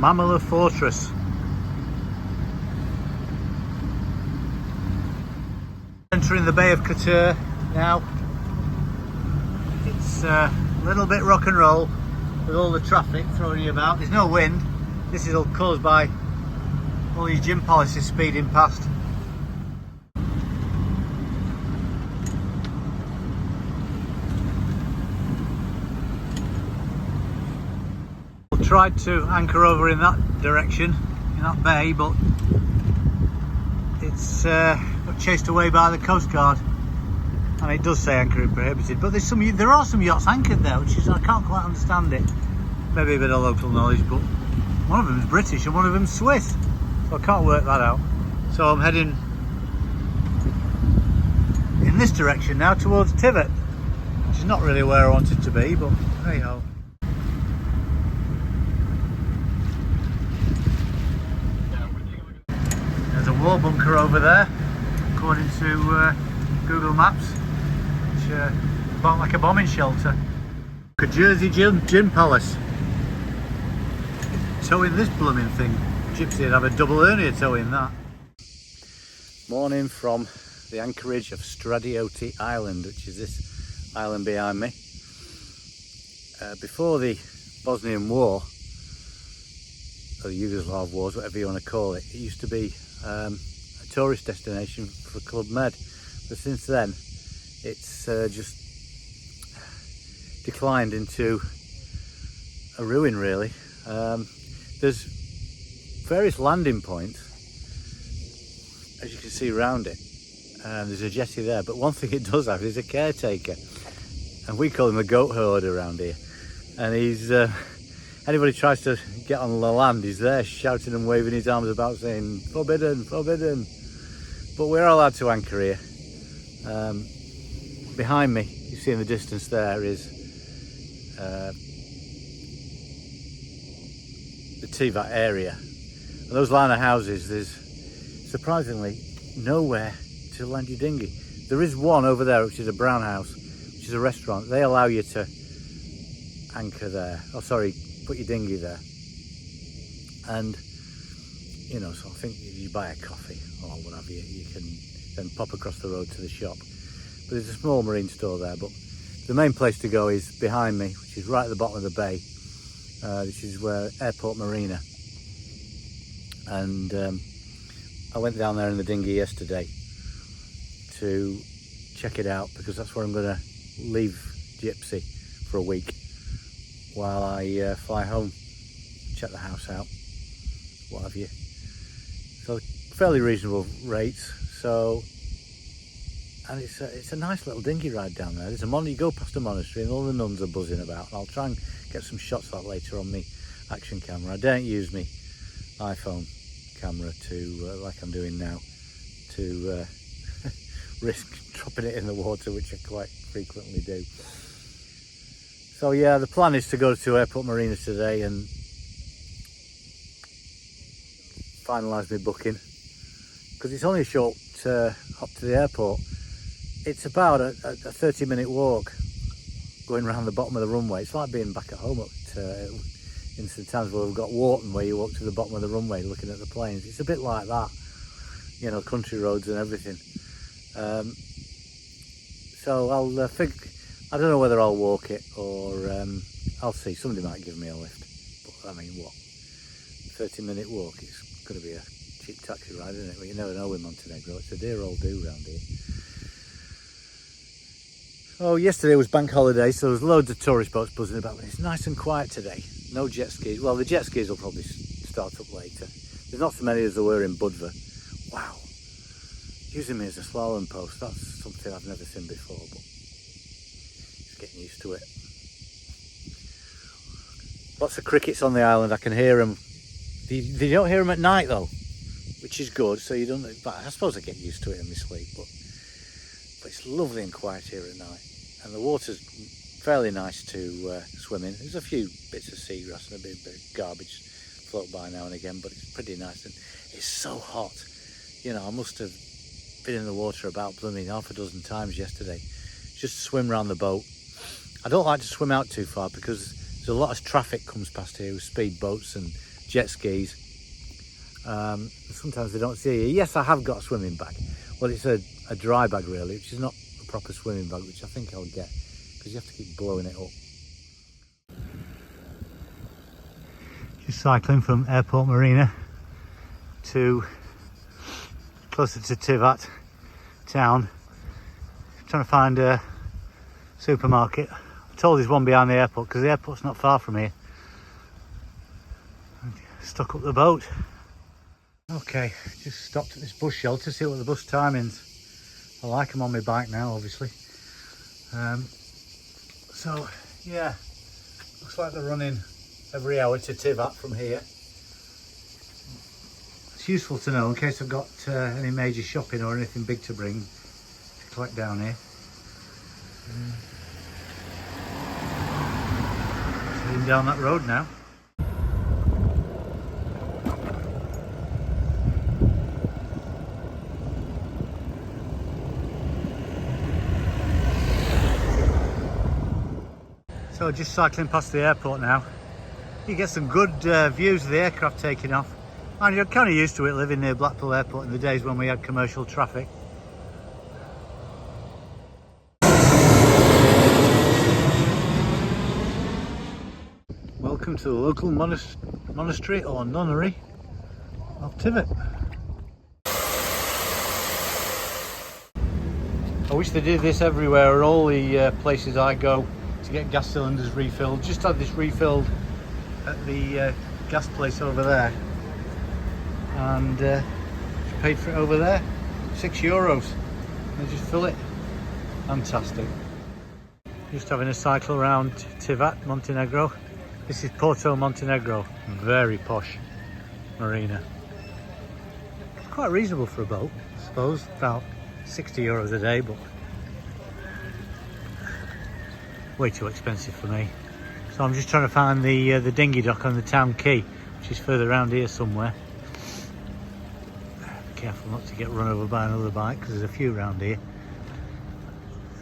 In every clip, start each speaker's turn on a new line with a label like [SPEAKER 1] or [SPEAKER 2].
[SPEAKER 1] Mammoth Fortress. Entering the Bay of Qatar now. It's a little bit rock and roll with all the traffic throwing you about. There's no wind. This is all caused by all these gym policies speeding past. We tried to anchor over in that direction, in that bay, but it's got chased away by the Coast Guard. And it does say anchoring prohibited, but there are some yachts anchored there, which is, I can't quite understand it. Maybe a bit of local knowledge, but one of them is British and one of them is Swiss, so I can't work that out. So I'm heading in this direction now towards Tivat, which is not really where I wanted to be, but hey ho. There's a war bunker over there, according to Google Maps. About like a bombing shelter. A Jersey gin palace. Towing this blooming thing. Gypsy would have a double hernia towing that. Morning from the anchorage of Stradioti Island, which is this island behind me. Before the Bosnian War, or the Yugoslav Wars, whatever you want to call it, it used to be a tourist destination for Club Med. But since then, it's just declined into a ruin, really. There's various landing points, as you can see around it. There's a jetty there, but one thing it does have is a caretaker, and we call him a goat herder around here. And he's anybody tries to get on the land, he's there shouting and waving his arms about, saying forbidden, forbidden. But we're allowed to anchor here. Behind me, you see in the distance there, is the Tivat area. And those line of houses, there's surprisingly nowhere to land your dinghy. There is one over there, which is a brown house, which is a restaurant. They allow you to anchor there. Oh, sorry, put your dinghy there. And, you know, so I think if you buy a coffee or what have you, you can then pop across the road to the shop. But there's a small marine store there, but the main place to go is behind me, which is right at the bottom of the bay. This is where Airport Marina. And I went down there in the dinghy yesterday to check it out, because that's where I'm going to leave Gypsy for a week while I fly home, check the house out, what have you. So fairly reasonable rates. So, and it's a nice little dinghy ride down there. There's you go past a monastery and all the nuns are buzzing about. And I'll try and get some shots of that later on my action camera. I don't use my iPhone camera to, like I'm doing now, to risk dropping it in the water, which I quite frequently do. So yeah, the plan is to go to Airport Marina today and finalise my booking, because it's only a short hop to the airport. It's about a 30-minute walk going around the bottom of the runway. It's like being back at home in St Towns, where we've got Wharton, where you walk to the bottom of the runway looking at the planes. It's a bit like that, you know, country roads and everything. So I don't know whether I'll walk it or I'll see. Somebody might give me a lift. But I mean, what? 30-minute walk, it's going to be a cheap taxi ride, isn't it? Well, you never know with Montenegro. It's a dear old do round here. Oh, yesterday was bank holiday, so there was loads of tourist boats buzzing about. It's nice and quiet today. No jet skis. Well, the jet skis will probably start up later. There's not so many as there were in Budva. Wow. Using me as a slalom post, that's something I've never seen before, but just getting used to it. Lots of crickets on the island, I can hear them. You don't hear them at night though, which is good, so you don't, but I suppose I get used to it in my sleep, but it's lovely and quiet here at night. And the water's fairly nice to swim in. There's a few bits of seagrass and a bit of garbage float by now and again, but it's pretty nice. And it's so hot. You know, I must have been in the water about blooming half a dozen times yesterday, just to swim around the boat. I don't like to swim out too far because there's a lot of traffic comes past here with speed boats and jet skis. Sometimes they don't see you. Yes, I have got a swimming bag. Well, it's a dry bag really, which is not a proper swimming bag, which I think I'll get because you have to keep blowing it up. Just cycling from Airport Marina to closer to Tivat town, trying to find a supermarket. I'm told there's one behind the airport because the airport's not far from here. Stuck up the boat. Okay, just stopped at this bus shelter to see what the bus timings. I like them on my bike now, obviously. So yeah, looks like they're running every hour to Tivat from here. It's useful to know in case I've got any major shopping or anything big to bring to collect down here. Heading down that road now. So just cycling past the airport now. You get some good views of the aircraft taking off. And you're kind of used to it living near Blackpool Airport in the days when we had commercial traffic. Welcome to the local monastery or nunnery of Tivat. I wish they did this everywhere at all the places I go to get gas cylinders refilled. Just had this refilled at the gas place over there, and paid for it over there, €6. They just fill it. Fantastic. Just having a cycle around Tivat, Montenegro. This is Porto Montenegro, very posh marina. Quite reasonable for a boat, I suppose, about €60 a day, but way too expensive for me. So I'm just trying to find the dinghy dock on the town quay, which is further around here somewhere. Be careful not to get run over by another bike because there's a few around here.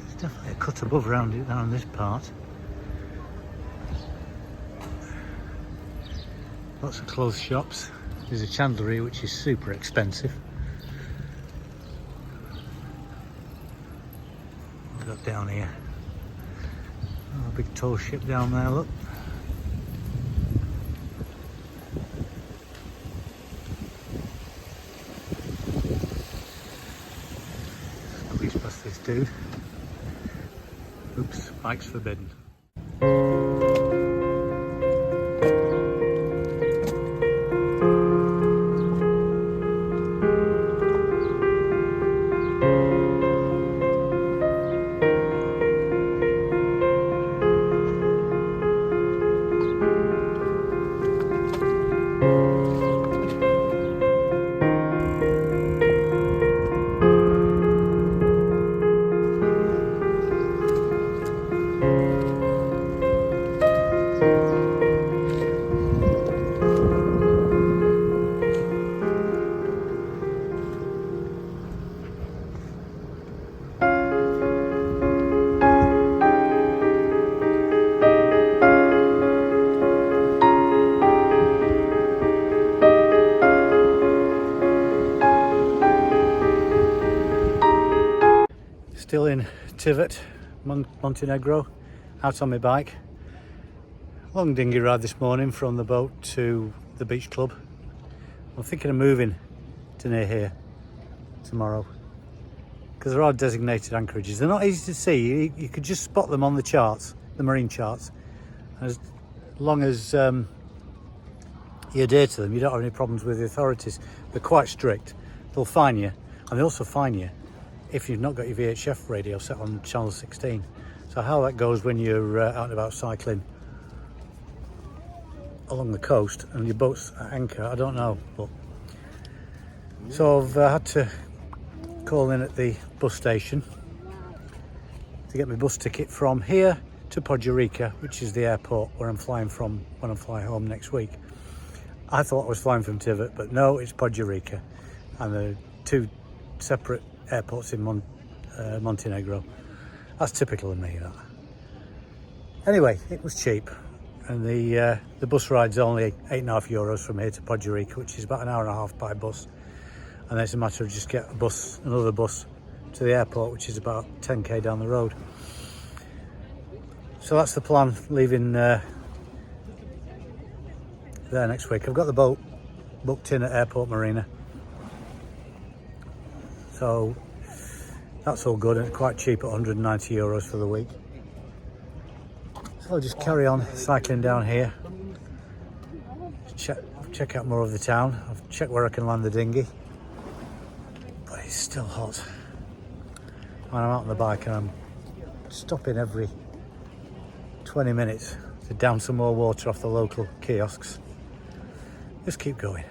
[SPEAKER 1] There's definitely a cut above around it down this part. Lots of clothes shops. There's a chandlery which is super expensive. We've got down here. Oh, a big tall ship down there, look. Squeeze past this dude. Oops, bike's forbidden. Still in Tivat, Montenegro, out on my bike. Long dinghy ride this morning from the boat to the beach club. I'm thinking of moving to near here tomorrow because there are designated anchorages. They're not easy to see. You could just spot them on the charts, the marine charts. As long as you adhere to them, you don't have any problems with the authorities. They're quite strict. They'll fine you, and they also fine you if you've not got your VHF radio set on channel 16. So how that goes when you're out and about cycling along the coast and your boat's at anchor, I don't know. But so I've had to call in at the bus station to get my bus ticket from here to Podgorica, which is the airport where I'm flying from when I fly home next week. I thought I was flying from Tivat, but no, it's Podgorica, and there are two separate airports in Montenegro. That's typical of me, that. Anyway, it was cheap. and the bus ride's only €8.50 from here to Podgorica, which is about an hour and a half by bus, and then it's a matter of just get another bus to the airport, which is about 10k down the road. So that's the plan, leaving there next week. I've got the boat booked in at Airport Marina, so that's all good, and quite cheap at €190 for the week. So I'll just carry on cycling down here, check out more of the town. I've checked where I can land the dinghy, but it's still hot. And I'm out on the bike and I'm stopping every 20 minutes to down some more water off the local kiosks. Just keep going.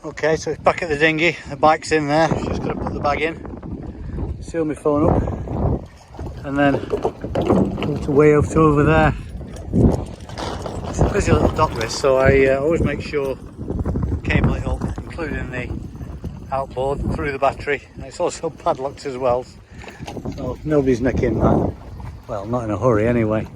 [SPEAKER 1] Okay, so it's back at the dinghy, the bike's in there, just got to put the bag in, seal my phone up, and then to way up to over there. It's a busy little dock this, so I always make sure cable it up, including the outboard through the battery, and it's also padlocked as well, so nobody's necking that. Well, not in a hurry anyway.